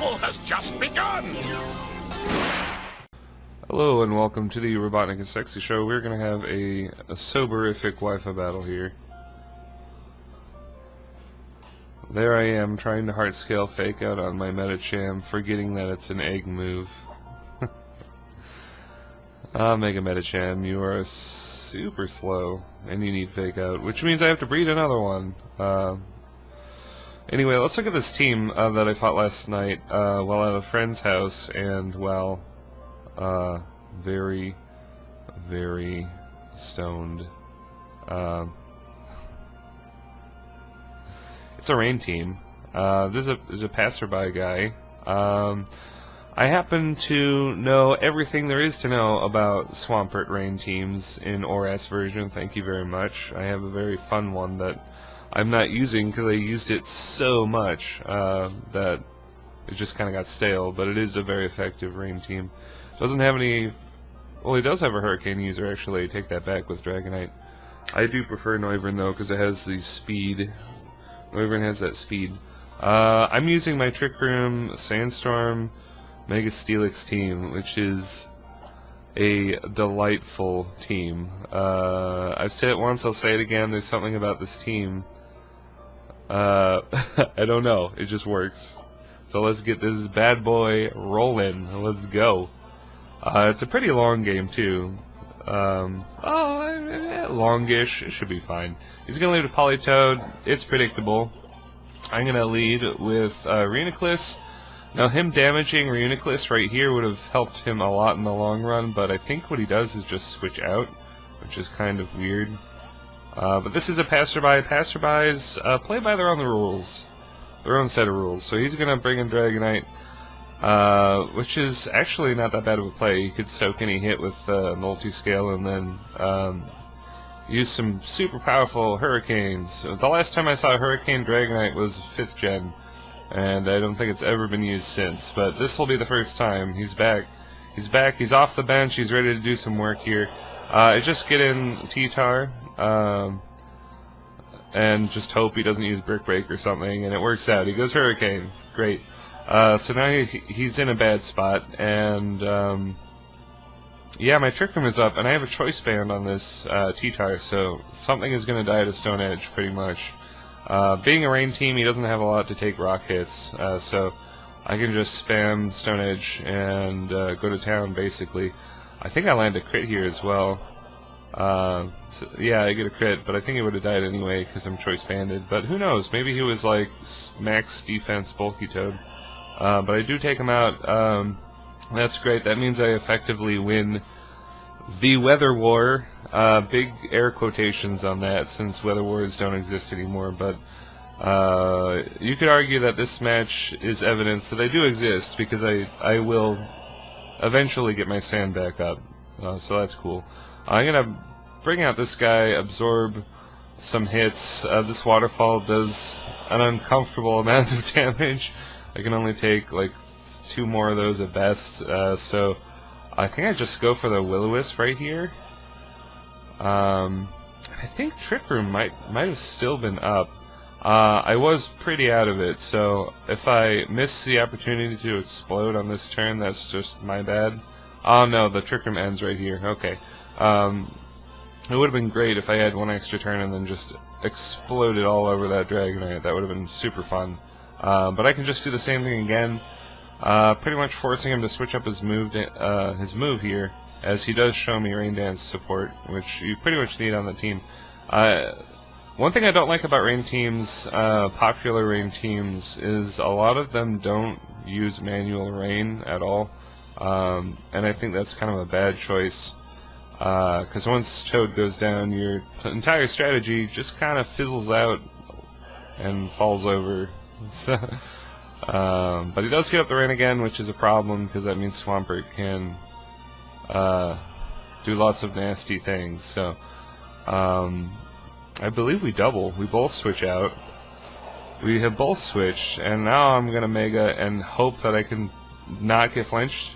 battle has just begun! Hello and welcome to the RobotnikIsSexy show. We're going to have a soberific Wi-Fi battle here. There I am trying to heart scale fake out on my metacham, forgetting that it's an egg move. Mega metacham, you are super slow and you need fake out, which means I have to breed another one. Anyway, let's look at this team that I fought last night while at a friend's house, and well, very, very stoned. It's a rain team. There's a passerby guy. I happen to know everything there is to know about Swampert rain teams in ORAS version. Thank you very much. I have a very fun one that I'm not using because I used it so much that it just kind of got stale, but it is a very effective rain team. Doesn't have any... Well, he does have a hurricane user, actually. I take that back with Dragonite. I do prefer Noivern, though, because it has the speed. Noivern has that speed. I'm using my Trick Room Sandstorm Mega Steelix team, which is a delightful team. I've said it once, I'll say it again. There's something about this team. I don't know. It just works. So let's get this bad boy rolling. Let's go. It's a pretty long game, too. Longish. It should be fine. He's going to lead with Politoed. It's predictable. I'm going to lead with Reuniclus. Now, him damaging Reuniclus right here would have helped him a lot in the long run, but I think what he does is just switch out, which is kind of weird. But this is a passerby. Passerbys play by their own rules. Their own set of rules. So he's going to bring in Dragonite, which is actually not that bad of a play. You could soak any hit with multi-scale and then use some super powerful hurricanes. The last time I saw a Hurricane Dragonite was 5th gen, and I don't think it's ever been used since. But this will be the first time. He's back. He's back. He's off the bench. He's ready to do some work here. I just get in T-Tar, and just hope he doesn't use Brick Break or something, and it works out. He goes Hurricane. Great. So now he's in a bad spot, and yeah, my Trick Room is up, and I have a Choice Band on this T-Tar, so something is going to die to Stone Edge, pretty much. Being a rain team, he doesn't have a lot to take rock hits, so I can just spam Stone Edge and go to town, basically. I think I land a crit here as well. So, yeah, I get a crit, but I think he would have died anyway because I'm Choice Banded. But who knows? Maybe he was like max defense Bulky Toad. But I do take him out. That's great. That means I effectively win the Weather War. Big air quotations on that, since Weather Wars don't exist anymore. But you could argue that this match is evidence that they do exist, because I will eventually get my sand back up. So that's cool. I'm gonna bring out this guy, absorb some hits. This waterfall does an uncomfortable amount of damage. I can only take like 2 more of those at best, so I think I just go for the Will-O-Wisp right here. I think Trick Room might have still been up. I was pretty out of it, so if I miss the opportunity to explode on this turn, that's just my bad. Oh no, the Trick Room ends right here. Okay. It would have been great if I had 1 extra turn and then just exploded all over that Dragonite. That would have been super fun. But I can just do the same thing again, pretty much forcing him to switch up his move here, as he does show me Rain Dance support, which you pretty much need on the team. One thing I don't like about rain teams, popular rain teams, is a lot of them don't use manual rain at all, and I think that's kind of a bad choice, because once Toad goes down, your entire strategy just kind of fizzles out and falls over. So, but he does get up the rain again, which is a problem, because that means Swampert can do lots of nasty things. So I believe we double. We both switch out. We have both switched, and now I'm going to Mega and hope that I can not get flinched,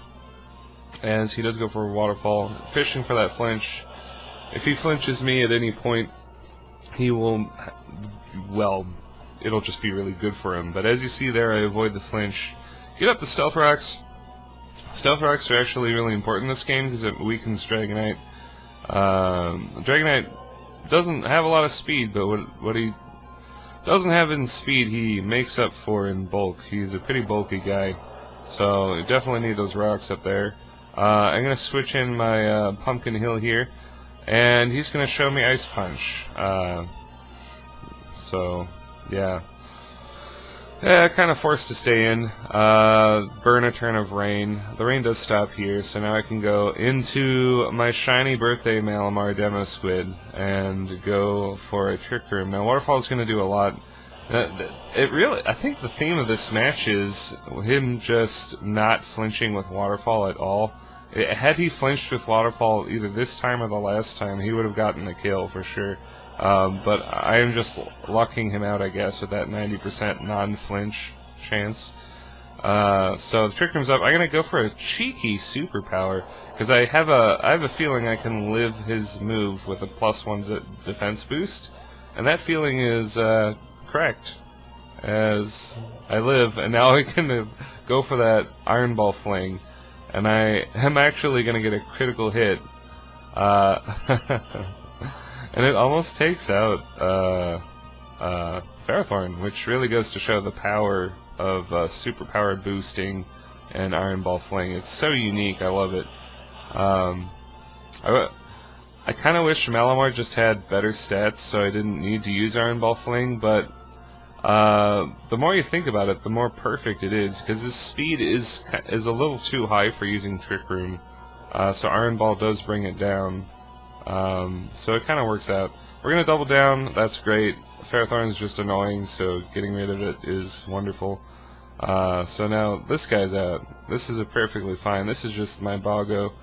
as he does go for a waterfall, fishing for that flinch. If he flinches me at any point, he will, well, it'll just be really good for him. But as you see there, I avoid the flinch, get up the Stealth Rocks. Stealth Rocks are actually really important in this game because it weakens Dragonite. Dragonite doesn't have a lot of speed, but what he doesn't have in speed, he makes up for in bulk. He's a pretty bulky guy, so you definitely need those rocks up there. I'm going to switch in my Pumpkin Hill here, and he's going to show me Ice Punch. So, yeah. Yeah, kind of forced to stay in. Burn a turn of rain. The rain does stop here, so now I can go into my shiny birthday Malamar Demo Squid and go for a Trick Room. Now, Waterfall is going to do a lot. I think the theme of this match is him just not flinching with Waterfall at all. Had he flinched with Waterfall either this time or the last time, he would have gotten a kill for sure. But I am just lucking him out, I guess, with that 90% non-flinch chance. So the Trick Room's up. I'm gonna go for a cheeky superpower because I have a feeling I can live his move with a +1 defense boost, and that feeling is correct. As I live, and now I can go for that Iron Ball Fling, and I am actually gonna get a critical hit. And it almost takes out Ferrothorn, which really goes to show the power of superpower boosting and Iron Ball Fling. It's so unique, I love it. I kind of wish Malamar just had better stats so I didn't need to use Iron Ball Fling, but the more you think about it, the more perfect it is, because his speed is a little too high for using Trick Room, so Iron Ball does bring it down. So it kind of works out. We're going to double down. That's great. Ferrothorn is just annoying, so getting rid of it is wonderful. So now this guy's out. This is perfectly fine. This is just my Boggo,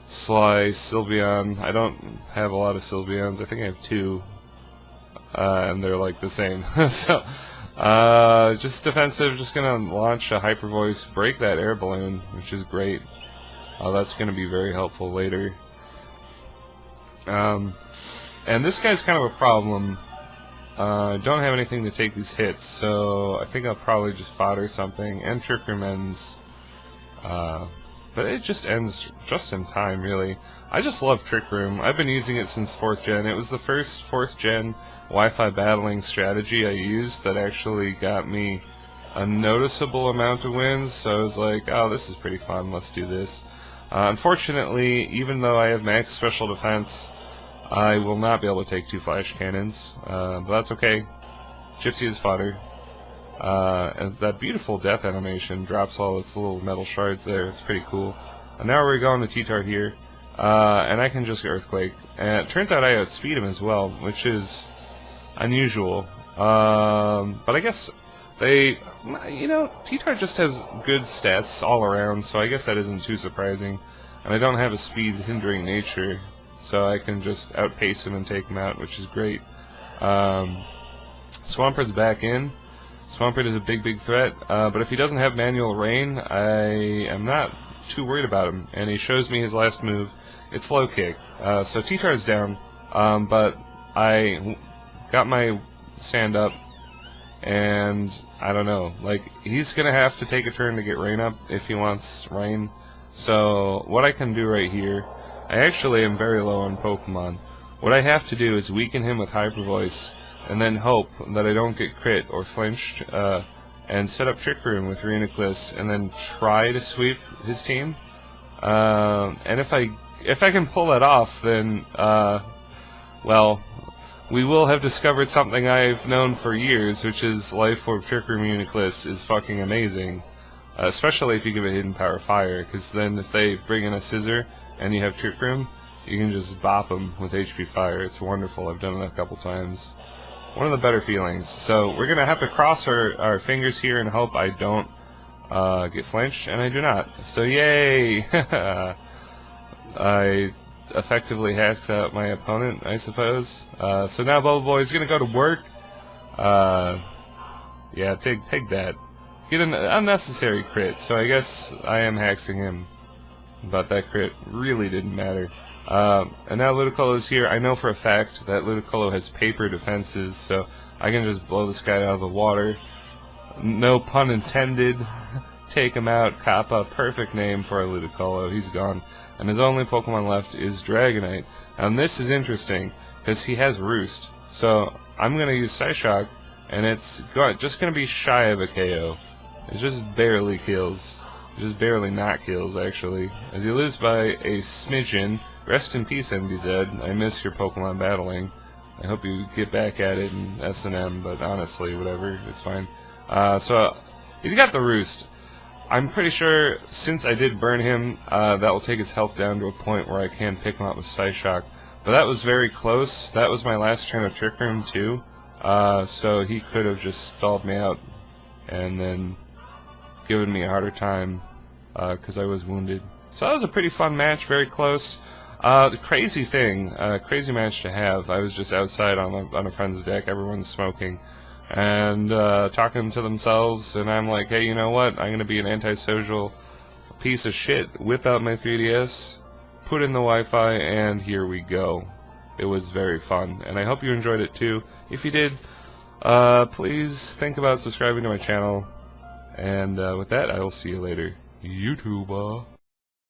Slice, Sylveon. I don't have a lot of Sylveons. I think I have 2. And they're like the same. So, just defensive. Just going to launch a Hyper Voice, break that air balloon, which is great. That's going to be very helpful later. And this guy's kind of a problem. Don't have anything to take these hits, so I think I'll probably just fodder something, and Trick Room ends. But it just ends just in time, really. I just love Trick Room. I've been using it since 4th gen. It was the first 4th gen Wi-Fi battling strategy I used that actually got me a noticeable amount of wins, so I was like, oh, this is pretty fun, let's do this. Unfortunately, even though I have max special defense, I will not be able to take 2 flash cannons, but that's okay. Gypsy is fodder. And that beautiful death animation drops all its little metal shards there. It's pretty cool. And now we're going to T-Tar here, and I can just Earthquake. And it turns out I outspeed him as well, which is unusual. But I guess T-Tar just has good stats all around, so I guess that isn't too surprising. And I don't have a speed hindering nature, so I can just outpace him and take him out, which is great. Swampert is back in. Swampert is a big threat, but if he doesn't have Manual Rain, I am not too worried about him. And he shows me his last move. It's Low Kick. So T-Tar is down, but I got my sand up, and I don't know, like, he's gonna have to take a turn to get Rain up if he wants Rain. So what I can do right here, I actually am very low on Pokemon. What I have to do is weaken him with Hyper Voice, and then hope that I don't get crit or flinched, and set up Trick Room with Reuniclus, and then try to sweep his team. And if I can pull that off, then well, we will have discovered something I've known for years, which is Life Orb Trick Room Reuniclus is fucking amazing. Especially if you give it Hidden Power Fire, because then if they bring in a Scissor and you have Trick Room, you can just bop them with HP Fire. It's wonderful. I've done it a couple times. One of the better feelings. So we're going to have to cross our fingers here and hope I don't get flinched, and I do not. So yay! I effectively hacked out my opponent, I suppose. So now Bubble Boy is going to go to work. Yeah, take that. Get an unnecessary crit, so I guess I am hexing him. But that crit really didn't matter. And now Ludicolo is here. I know for a fact that Ludicolo has paper defenses, so I can just blow this guy out of the water. No pun intended. take him out. Kappa, perfect name for a Ludicolo. He's gone. And his only Pokemon left is Dragonite. And this is interesting, because he has Roost. So I'm going to use Psyshock, and it's just going to be shy of a KO. It just barely kills. Just barely not kills, actually. As he lives by a smidgen. Rest in peace, MDZ. I miss your Pokemon battling. I hope you get back at it in S&M, but honestly, whatever, it's fine. So, he's got the Roost. I'm pretty sure, since I did burn him, that will take his health down to a point where I can pick him up with Psyshock. But that was very close. That was my last turn of Trick Room, too. So he could have just stalled me out and then given me a harder time, because I was wounded. So that was a pretty fun match, very close. The crazy thing, crazy match to have. I was just outside on a friend's deck, everyone's smoking, and talking to themselves, and I'm like, hey, you know what? I'm gonna be an antisocial piece of shit. Whip out my 3DS, put in the Wi-Fi, and here we go. It was very fun, and I hope you enjoyed it too. If you did, please think about subscribing to my channel. And with that, I will see you later. YouTuber.